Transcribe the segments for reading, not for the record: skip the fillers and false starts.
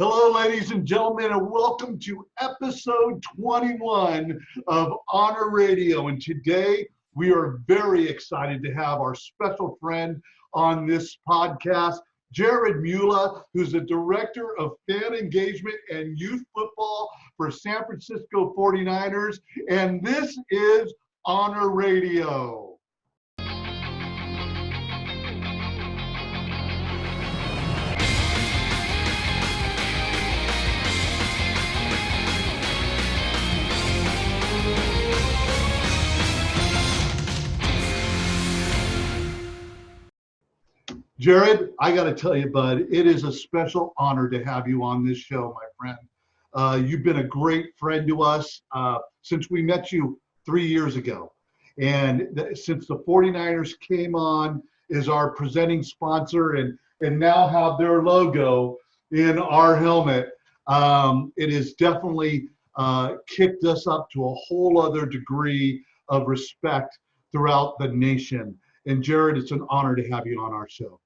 Hello, ladies and gentlemen, and welcome to episode 21 of Honor Radio. And today we are very excited to have our special friend on this podcast, Jared Muela, who's the Director of Fan Engagement and Youth Football for San Francisco 49ers. And this is Honor Radio. Jared, I got to tell you, bud, it is a special honor to have you on this show, my friend. You've been a great friend to us since we met you 3 years ago. And since the 49ers came on as our presenting sponsor and now have their logo in our helmet, it has definitely kicked us up to a whole other degree of respect throughout the nation. And Jared, it's an honor to have you on our show.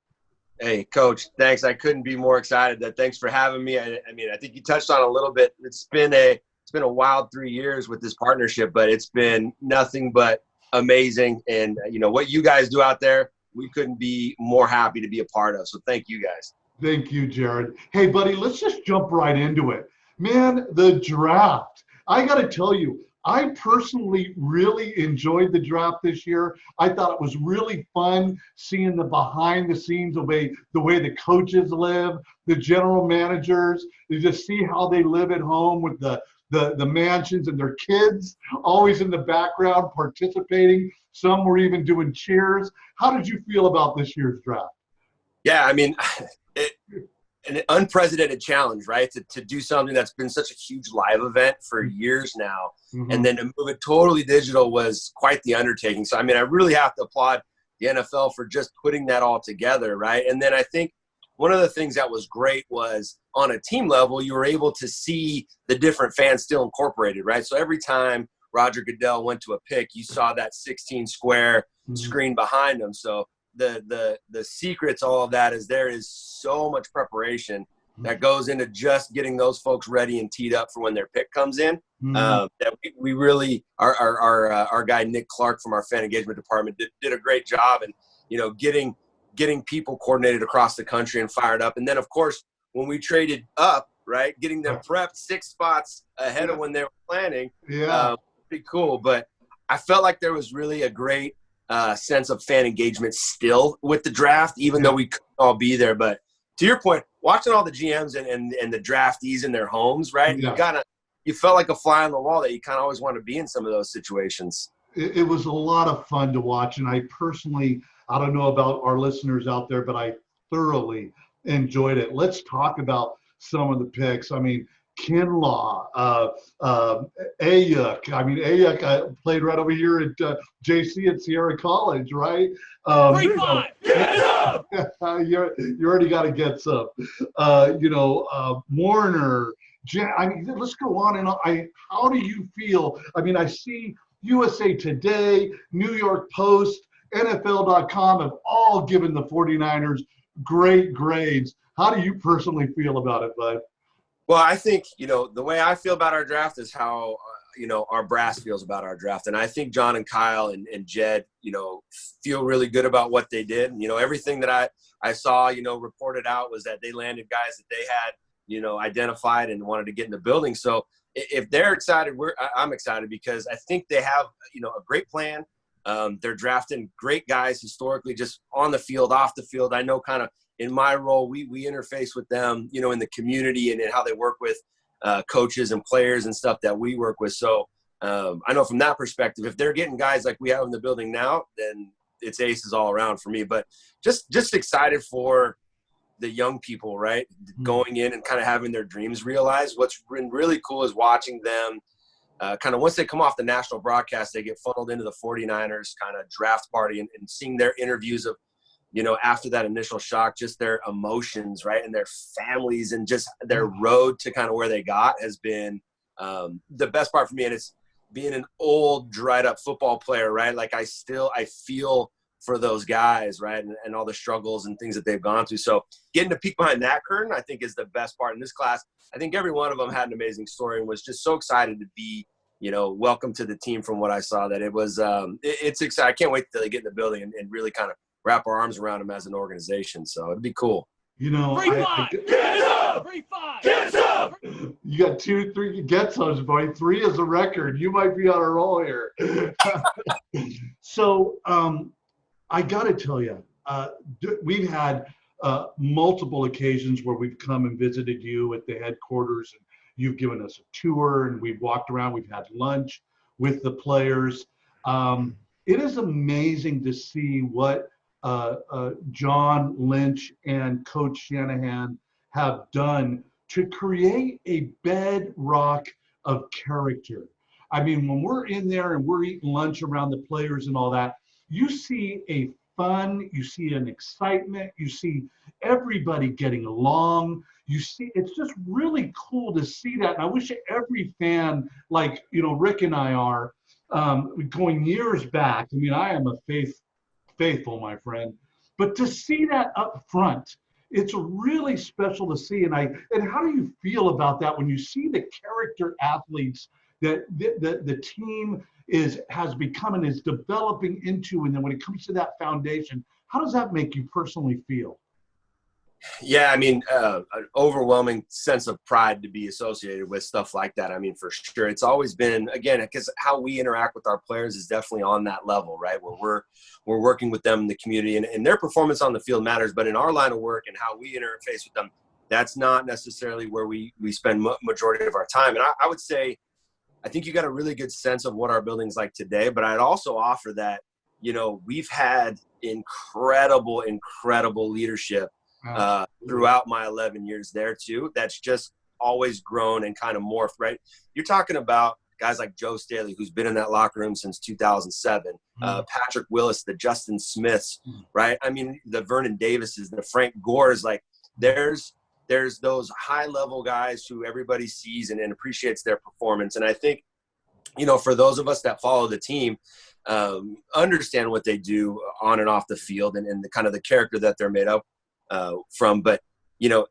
Hey, Coach, thanks. I couldn't be more excited. Thanks for having me. I mean, I think you touched on a little bit. It's been a wild 3 years with this partnership, but it's been nothing but amazing. And, you know, what you guys do out there, we couldn't be more happy to be a part of. So thank you guys. Thank you, Jared. Hey, buddy, let's just jump right into it. Man, the draft. I got to tell you, I personally really enjoyed the draft this year. I thought it was really fun seeing the behind the scenes, the way the coaches live, the general managers, to just see how they live at home with the mansions and their kids always in the background participating. Some were even doing cheers. How did you feel about this year's draft? Yeah, I mean, an unprecedented challenge, right? To do something that's been such a huge live event for years now, and then to move it totally digital was quite the undertaking. So, I mean, I really have to applaud the NFL for just putting that all together, right? And then I think one of the things that was great was on a team level, you were able to see the different fans still incorporated, right? So every time Roger Goodell went to a pick, you saw that 16 square screen behind him. So the secret to all of that is there is so much preparation that goes into just getting those folks ready and teed up for when their pick comes in. That we really, our guy Nick Clark from our fan engagement department did a great job, and you know, getting people coordinated across the country and fired up. And then of course when we traded up, right, getting them prepped 6 spots ahead of when they were planning, pretty cool. But I felt like there was really a great sense of fan engagement still with the draft, even though we couldn't all be there. But to your point, watching all the GMs and the draftees in their homes, right? You felt like a fly on the wall that you kind of always want to be in some of those situations. It was a lot of fun to watch, and I personally, I don't know about our listeners out there, but I thoroughly enjoyed it. Let's talk about some of the picks. I mean, Kinlaw, Ayuk. I mean, Ayuk played right over here at JC at Sierra College, right? Get it up! You already got to get some. Warner. I mean, let's go on and on. How do you feel? I mean, I see USA Today, New York Post, NFL.com have all given the 49ers great grades. How do you personally feel about it, bud? Well, I think, you know, the way I feel about our draft is how, our brass feels about our draft. And I think John and Kyle and Jed, feel really good about what they did. You know, everything that I saw, reported out was that they landed guys that they had, identified and wanted to get in the building. So if they're excited, I'm excited because I think they have, a great plan. They're drafting great guys historically, just on the field, off the field. I know kind of in my role, we interface with them, in the community and in how they work with coaches and players and stuff that we work with. So I know from that perspective, if they're getting guys like we have in the building now, then it's aces all around for me. But just excited for the young people, right? Going in and kind of having their dreams realized. What's been really cool is watching them kind of once they come off the national broadcast, they get funneled into the 49ers kind of draft party and seeing their interviews of, after that initial shock, just their emotions, right? And their families and just their road to kind of where they got has been the best part for me. And it's being an old, dried up football player, right? Like I feel for those guys, right? And all the struggles and things that they've gone through. So getting to peek behind that curtain, I think, is the best part in this class. I think every one of them had an amazing story and was just so excited to be, welcome to the team from what I saw, that it was, it's exciting. I can't wait till they get in the building and really kind of wrap our arms around them as an organization. So it'd be cool. Free five! Get up! Free five! Get up! You got 2, 3 get those, boy. 3 is a record. You might be on a roll here. So I got to tell you, we've had multiple occasions where we've come and visited you at the headquarters, and you've given us a tour, and we've walked around. We've had lunch with the players. It is amazing to see what John Lynch and Coach Shanahan have done to create a bedrock of character. I mean, when we're in there and we're eating lunch around the players and all that, you see a fun, you see an excitement, you see everybody getting along. You see, it's just really cool to see that. And I wish every fan, like, Rick and I are, going years back. I mean, I am a faithful, my friend, but to see that up front, it's really special to see. And how do you feel about that when you see the character athletes that the team has become and is developing into, and then when it comes to that foundation, how does that make you personally feel? Yeah, I mean, an overwhelming sense of pride to be associated with stuff like that. I mean, for sure. It's always been, again, because how we interact with our players is definitely on that level, right? Where we're working with them in the community, and their performance on the field matters, but in our line of work and how we interface with them, that's not necessarily where we spend majority of our time. And I would say, I think you got a really good sense of what our building's like today, but I'd also offer that, we've had incredible leadership throughout my 11 years there too. That's just always grown and kind of morphed, right? You're talking about guys like Joe Staley, who's been in that locker room since 2007, Patrick Willis, the Justin Smiths, right? I mean, the Vernon Davises, the Frank Gores, like there's those high level guys who everybody sees and appreciates their performance. And I think, for those of us that follow the team, understand what they do on and off the field and the kind of the character that they're made up from. But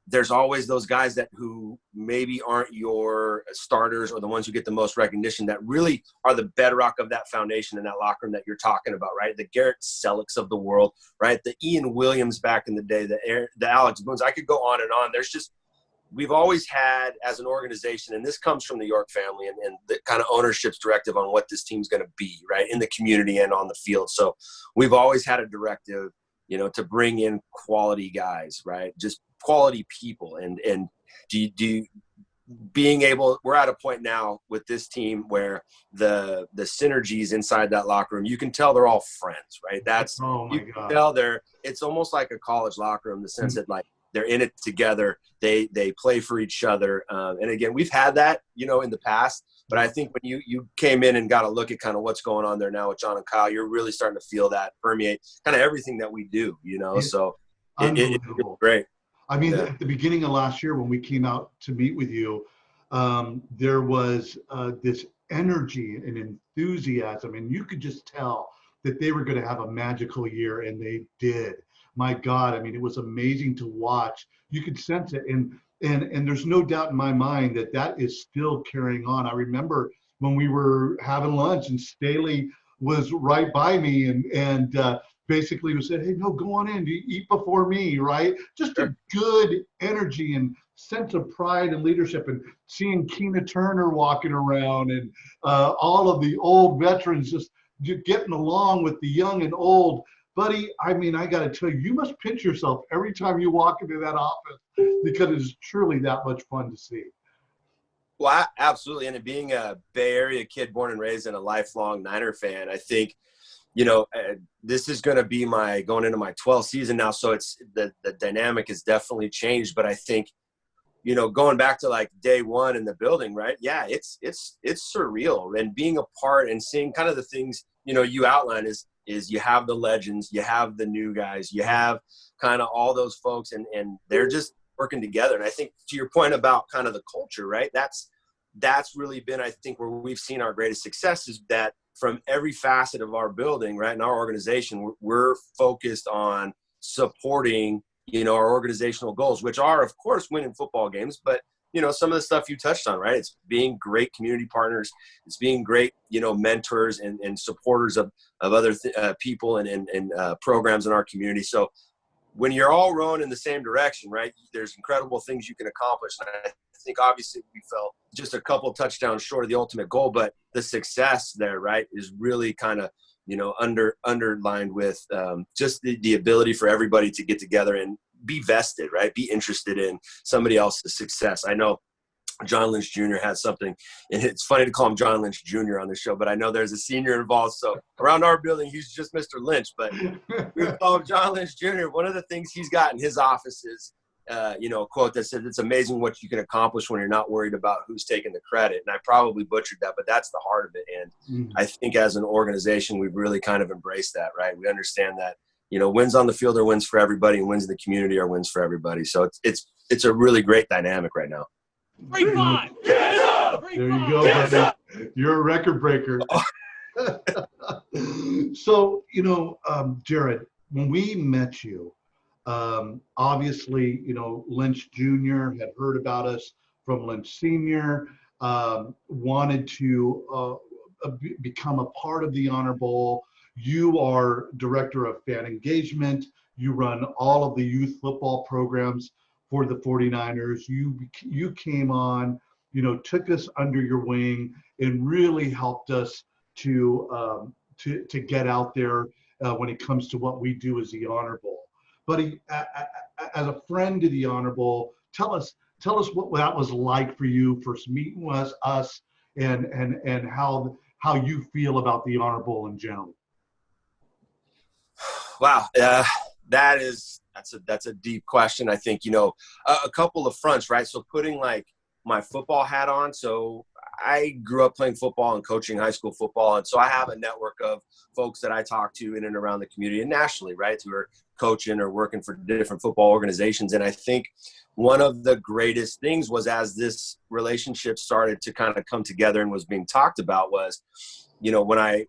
there's always those guys who maybe aren't your starters or the ones who get the most recognition that really are the bedrock of that foundation in that locker room that you're talking about, right? The Garrett Sellecks of the world, right? The Ian Williams back in the day, the Alex Boones. I could go on and on. We've always had, as an organization, and this comes from the York family and the kind of ownership's directive on what this team's going to be, right, in the community and on the field. So we've always had a directive, to bring in quality guys, right? Just quality people. And we're at a point now with this team where the synergies inside that locker room, you can tell they're all friends, right? You can tell it's almost like a college locker room in the sense that like they're in it together. They play for each other. And again, we've had that, in the past, but I think when you came in and got a look at kind of what's going on there now with John and Kyle, you're really starting to feel that permeate kind of everything that we do, so it's great. I mean, at the beginning of last year when we came out to meet with you, there was this energy and enthusiasm, and you could just tell that they were going to have a magical year, and they did. My God, I mean, it was amazing to watch. You could sense it, and there's no doubt in my mind that is still carrying on. I remember when we were having lunch, and Staley was right by me, and basically said, "Hey, no, go on in. You eat before me," right? Just a good energy and sense of pride and leadership, and seeing Keena Turner walking around, and all of the old veterans just getting along with the young and old. Buddy, I mean, I got to tell you, you must pinch yourself every time you walk into that office because it is truly that much fun to see. Well, absolutely. And being a Bay Area kid born and raised and a lifelong Niner fan, I think, this is going to be going into my 12th season now. So it's the dynamic has definitely changed. But I think, going back to like day one in the building, right? Yeah, it's surreal. And being a part and seeing kind of the things, you outline is you have the legends, you have the new guys, you have kind of all those folks, and they're just working together. And I think to your point about kind of the culture, right? That's really been, I think, where we've seen our greatest success is that from every facet of our building, right, in our organization, we're focused on supporting, our organizational goals, which are, of course, winning football games, but some of the stuff you touched on, right? It's being great community partners. It's being great, mentors and supporters of other people and programs in our community. So when you're all rowing in the same direction, right, there's incredible things you can accomplish. And I think obviously we fell just a couple touchdowns short of the ultimate goal, but the success there, right, is really kind of, underlined with just the ability for everybody to get together and be vested, right? Be interested in somebody else's success. I know John Lynch Jr. has something, and it's funny to call him John Lynch Jr. on the show, but I know there's a senior involved. So around our building, he's just Mr. Lynch, but we call him John Lynch Jr. One of the things he's got in his office is, a quote that says, "It's amazing what you can accomplish when you're not worried about who's taking the credit." And I probably butchered that, but that's the heart of it. And I think as an organization, we've really kind of embraced that, right? We understand that, wins on the field are wins for everybody, and wins in the community are wins for everybody. So it's a really great dynamic right now. 3-5. Get up! There you go, buddy. You're a record breaker. So, Jared, when we met you, obviously, Lynch Jr. had heard about us from Lynch Sr., wanted to become a part of the Honor Bowl. You are director of fan engagement. You run all of the youth football programs for the 49ers. You came on, took us under your wing and really helped us to get out there when it comes to what we do as the Honor Bowl. But as a friend to the Honor Bowl, tell us what that was like for you first meeting with us and how you feel about the Honor Bowl in general. Wow, that's a deep question. I think a couple of fronts, right? So putting like my football hat on. So I grew up playing football and coaching high school football, and so I have a network of folks that I talk to in and around the community and nationally, right, who are coaching or working for different football organizations. And I think one of the greatest things was as this relationship started to kind of come together and was being talked about was, when I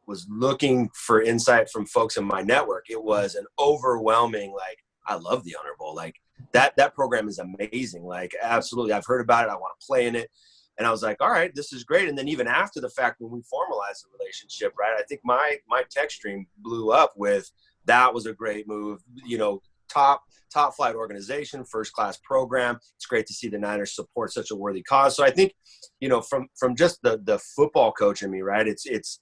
was looking for insight from folks in my network, it was an overwhelming, like, I love the Honor Bowl. Like that program is amazing. Like, absolutely. I've heard about it. I want to play in it. And I was like, all right, this is great. And then even after the fact, when we formalized the relationship, right, I think my text stream blew up with, that was a great move, top flight organization, first class program. It's great to see the Niners support such a worthy cause. So I think, from just the football coach in me, right, it's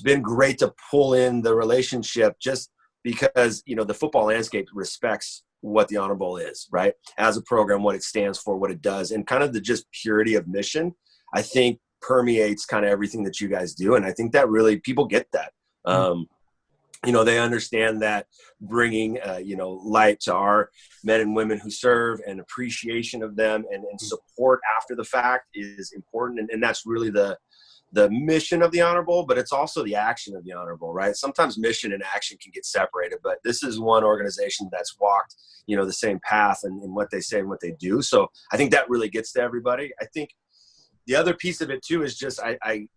been great to pull in the relationship just because, the football landscape respects what the Honor Bowl is, right? As a program, what it stands for, what it does, and kind of the just purity of mission, I think permeates kind of everything that you guys do. And I think that really people get that. They understand that bringing, light to our men and women who serve and appreciation of them and support after the fact is important. And that's really the mission of the Honor Bowl, but it's also the action of the Honor Bowl, right? Sometimes mission and action can get separated, but this is one organization that's walked, the same path in what they say and what they do. So I think that really gets to everybody. I think the other piece of it too is just I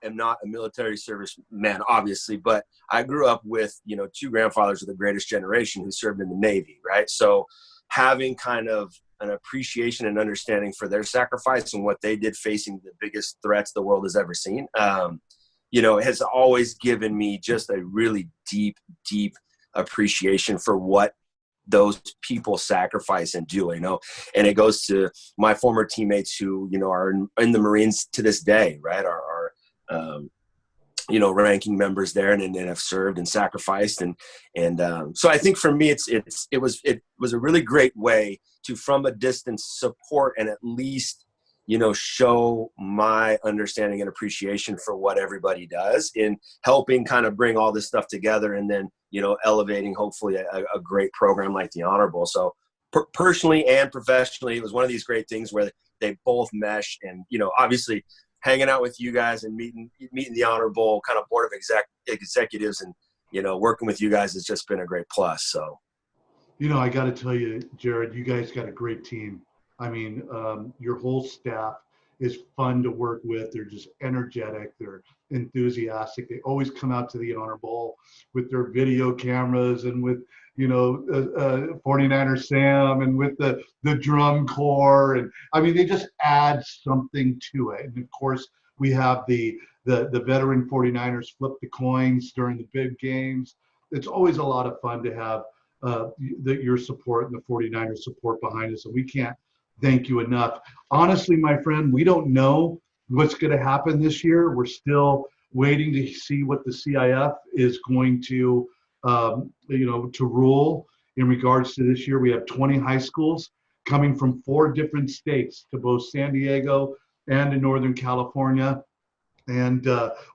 am not a military service man, obviously, but I grew up with, two grandfathers of the greatest generation who served in the Navy, right? So having kind of an appreciation and understanding for their sacrifice and what they did facing the biggest threats the world has ever seen, has always given me just a really deep, deep appreciation for what those people sacrifice and do, and it goes to my former teammates who, are in the Marines to this day, right? Are ranking members there and have served and sacrificed. And so I think for me, it was a really great way to, from a distance, support and at least, show my understanding and appreciation for what everybody does in helping kind of bring all this stuff together and then, elevating hopefully a great program like the Honor Bowl. So personally and professionally, it was one of these great things where they both mesh and, obviously hanging out with you guys and meeting the Honor Bowl kind of board of executives and, working with you guys has just been a great plus. So, I got to tell you, Jared, you guys got a great team. I mean, your whole staff is fun to work with. They're just energetic. They're enthusiastic. They always come out to the Honor Bowl with their video cameras and with, 49er Sam and with the drum corps. And I mean, they just add something to it. And of course, we have the veteran 49ers flip the coins during the big games. It's always a lot of fun to have your support and the 49ers support behind us. And we can't thank you enough. Honestly, my friend, we don't know what's going to happen this year. We're still waiting to see what the CIF is going to, to rule in regards to this year. We have 20 high schools coming from 4 different states to both San Diego and in Northern California. And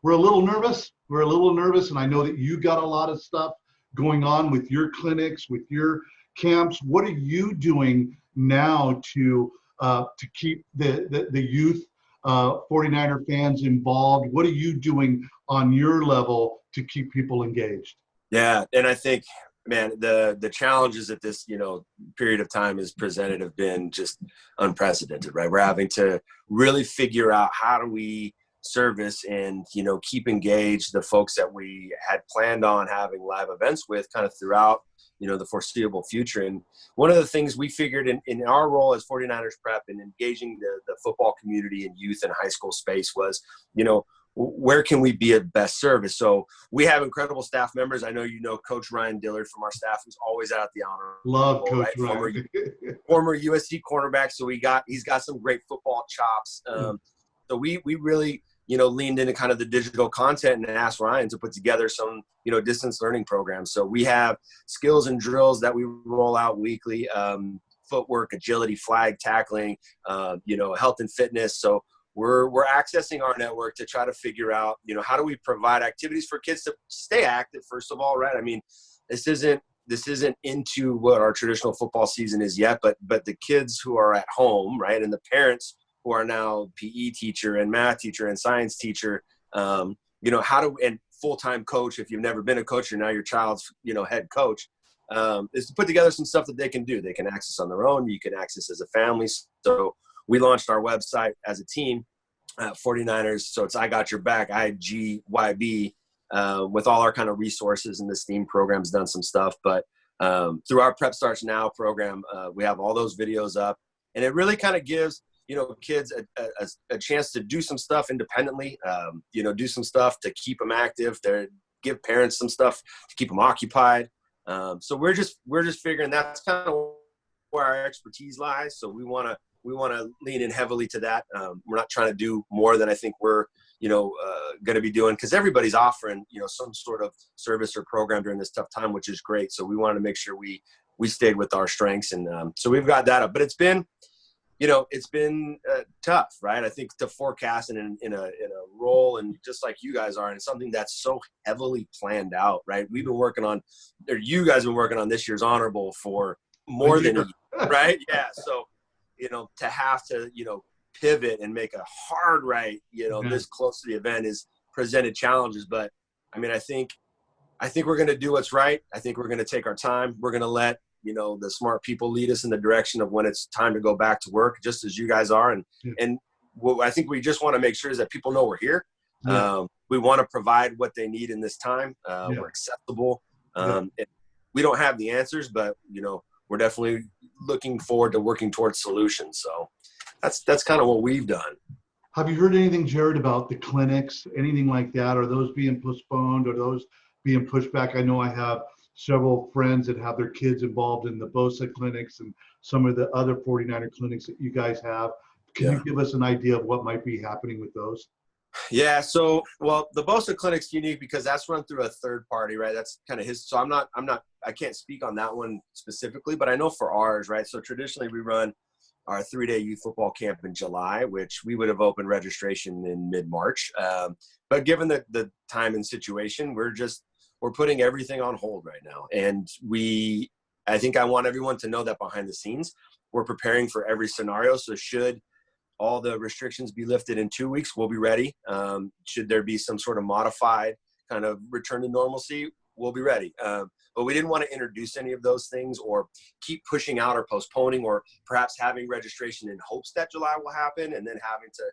we're a little nervous. And I know that you got a lot of stuff going on with your clinics, with your camps. What are you doing now to keep the youth 49er fans involved? What are you doing on your level to keep people engaged? Yeah, and I think, man, the challenges that this period of time has presented have been just unprecedented, right? We're having to really figure out how do we service and keep engaged the folks that we had planned on having live events with kind of throughout the foreseeable future. And one of the things we figured in our role as 49ers Prep and engaging the football community and youth and high school space was, where can we be of best service? So we have incredible staff members. I know Coach Ryan Dillard from our staff, who's always out at the Honor Love Bowl, Coach right? Ryan. former USC cornerback. So he's got some great football chops. So we really leaned into kind of the digital content and asked Ryan to put together some, distance learning programs. So we have skills and drills that we roll out weekly, footwork, agility, flag tackling, health and fitness. So we're accessing our network to try to figure out, how do we provide activities for kids to stay active, first of all, right? I mean, this isn't into what our traditional football season is yet, but the kids who are at home, right, and the parents who are now PE teacher and math teacher and science teacher, and full-time coach, if you've never been a coach, you're now your child's, head coach, is to put together some stuff that they can do. They can access on their own. You can access as a family. So we launched our website as a team, 49ers. So it's I Got Your Back, IGYB, with all our kind of resources, and the STEAM program's done some stuff. But through our Prep Starts Now program, we have all those videos up. And it really kind of gives kids a chance to do some stuff independently, do some stuff to keep them active, to give parents some stuff to keep them occupied. So we're just figuring that's kind of where our expertise lies. So we want to lean in heavily to that. We're not trying to do more than I think we're, going to be doing, because everybody's offering, some sort of service or program during this tough time, which is great. So we wanted to make sure we stayed with our strengths. And so we've got that up, but it's been tough, right? I think to forecast in a role, and just like you guys are, and something that's so heavily planned out, right? You guys have been working on this year's Honor Bowl for more than a year, right? Yeah. So, to have to, pivot and make a hard right, this close to the event is presented challenges. But I mean, I think we're going to do what's right. I think we're going to take our time. We're going to let, the smart people lead us in the direction of when it's time to go back to work, just as you guys are. And what I think we just want to make sure is that people know we're here. We want to provide what they need in this time. We're accessible. We don't have the answers, but, we're definitely looking forward to working towards solutions. So that's kind of what we've done. Have you heard anything, Jared, about the clinics, anything like that? Are those being postponed? Are those being pushed back? I know I have several friends that have their kids involved in the BOSA clinics and some of the other 49er clinics that you guys have. Can you give us an idea of what might be happening with those? Yeah. So, well, the BOSA clinic's unique because that's run through a third party, right? That's kind of his. So I can't speak on that one specifically, but I know for ours, right? So traditionally we run our 3-day youth football camp in July, which we would have opened registration in mid-March. But given the time and situation, we're putting everything on hold right now. And I think I want everyone to know that behind the scenes, we're preparing for every scenario. So should all the restrictions be lifted in 2 weeks, we'll be ready. Should there be some sort of modified kind of return to normalcy, we'll be ready. but we didn't want to introduce any of those things or keep pushing out or postponing or perhaps having registration in hopes that July will happen and then having to,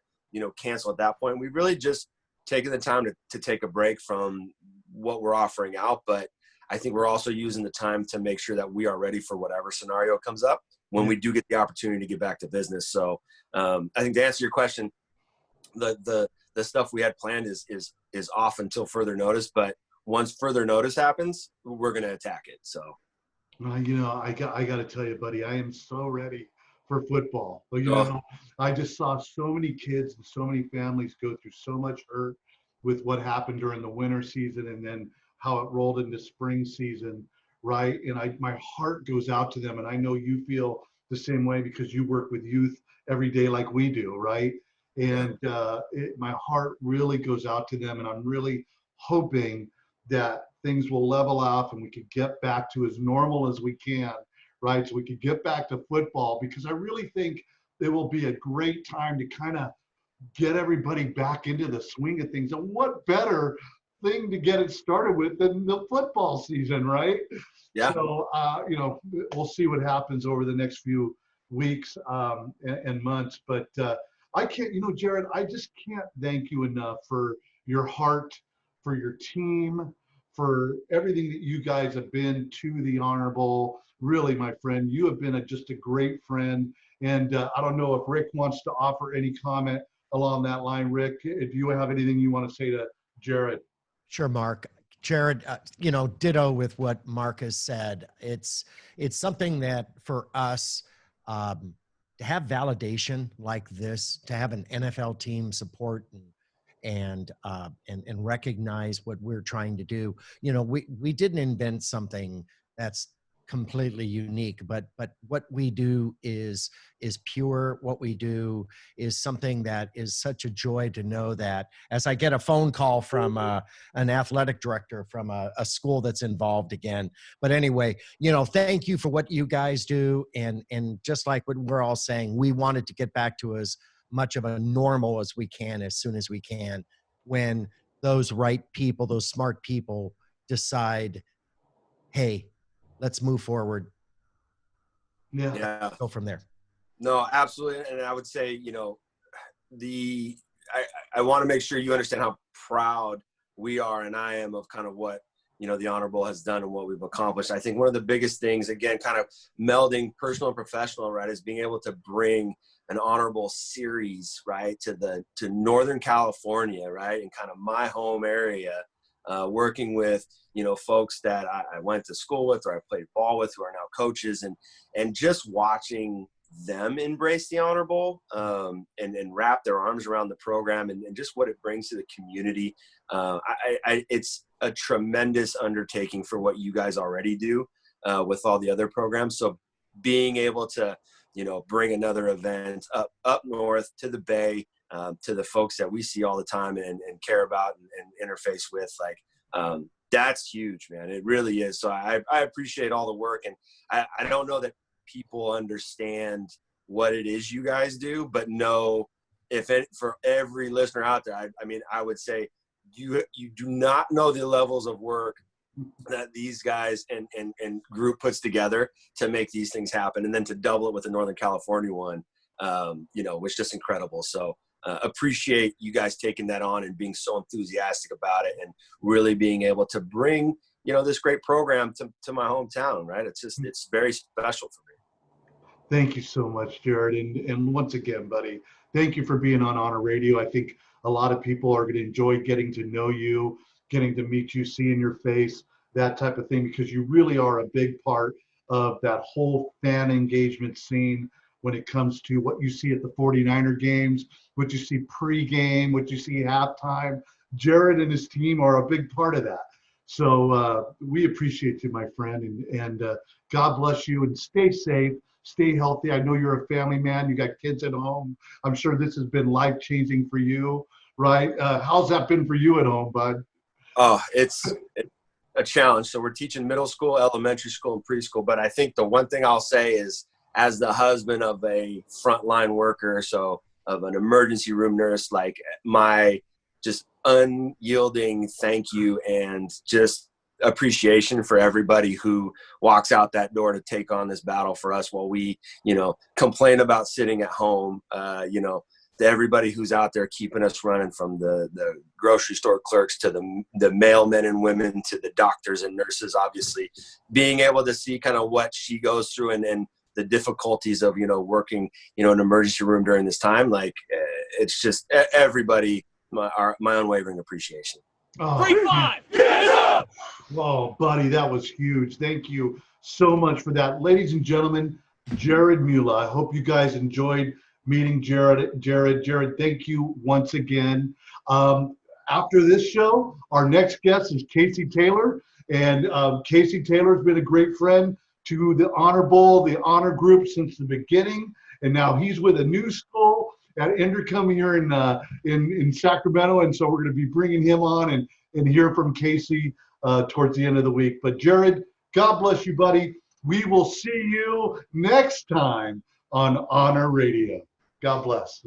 cancel at that point. We really just taken the time to take a break from what we're offering out. But I think we're also using the time to make sure that we are ready for whatever scenario comes up when we do get the opportunity to get back to business. So I think to answer your question, the stuff we had planned is off until further notice, but once further notice happens, we're going to attack it. So, I got to tell you, buddy, I am so ready for football. But, Oh. I just saw so many kids and so many families go through so much hurt with what happened during the winter season and then how it rolled into spring season, right? And my heart goes out to them. And I know you feel the same way because you work with youth every day like we do, right? And my heart really goes out to them. And I'm really hoping that things will level off and we can get back to as normal as we can, right? So we can get back to football, because I really think it will be a great time to kind of get everybody back into the swing of things. And what better thing to get it started with than the football season, right? Yeah. So, we'll see what happens over the next few weeks and months. But I can't, Jared, I just can't thank you enough for your heart, for your team, for everything that you guys have been to the Honorable. Really, my friend, you have been just a great friend. And I don't know if Rick wants to offer any comment along that line. Rick, if you have anything you want to say to Jared. Sure, Mark. Jared, ditto with what Mark has said. It's something that for us, to have validation like this, to have an NFL team support and recognize what we're trying to do. We didn't invent something that's completely unique, but what we do is pure. What we do is something that is such a joy to know that as I get a phone call from an athletic director from a school that's involved again. But anyway, thank you for what you guys do. And just like what we're all saying, we wanted to get back to as much of a normal as we can, as soon as we can, when those right people, those smart people decide, hey, let's move forward. Yeah. Go from there. No, absolutely. And I would say, I want to make sure you understand how proud we are and I am of kind of what, the Honorable has done and what we've accomplished. I think one of the biggest things, again, kind of melding personal and professional, right, is being able to bring an Honorable series, right, to Northern California, right, and kind of my home area, working with, folks that I went to school with or I played ball with who are now coaches, and just watching them embrace the Honorable and wrap their arms around the program and just what it brings to the community. It's a tremendous undertaking for what you guys already do with all the other programs. So being able to, bring another event up north to the Bay, to the folks that we see all the time and care about and interface with, that's huge, man. It really is. So I appreciate all the work. And I don't know that people understand what it is you guys do, but know for every listener out there, I would say you do not know the levels of work that these guys and group puts together to make these things happen. And then to double it with the Northern California one, was just incredible. So appreciate you guys taking that on and being so enthusiastic about it and really being able to bring, this great program to my hometown, right? It's very special for me. Thank you so much, Jared. And once again, buddy, thank you for being on Honor Radio. I think a lot of people are going to enjoy getting to know you, getting to meet you, seeing your face, that type of thing, because you really are a big part of that whole fan engagement scene when it comes to what you see at the 49er games, what you see pregame, what you see halftime. Jared and his team are a big part of that. So we appreciate you, my friend, and God bless you, and stay safe, stay healthy. I know you're a family man. You got kids at home. I'm sure this has been life-changing for you, right? How's that been for you at home, bud? Oh, it's a challenge. So we're teaching middle school, elementary school, and preschool. But I think the one thing I'll say is, as the husband of a frontline worker, so of an emergency room nurse, my just unyielding thank you and just appreciation for everybody who walks out that door to take on this battle for us while we, complain about sitting at home, to everybody who's out there keeping us running, from the grocery store clerks to the mailmen and women to the doctors and nurses, obviously being able to see kind of what she goes through and the difficulties of, working, an emergency room during this time. Like, it's just everybody, my unwavering appreciation. Oh. 3-5, get up! Oh, buddy, that was huge. Thank you so much for that. Ladies and gentlemen, Jared Muela. I hope you guys enjoyed meeting Jared, thank you once again. After this show, our next guest is Casey Taylor. And Casey Taylor's been a great friend to the Honor Bowl, the Honor Group, since the beginning. And now he's with a new school at Endercom here in Sacramento. And so we're going to be bringing him on and hear from Casey towards the end of the week. But Jared, God bless you, buddy. We will see you next time on Honor Radio. God bless.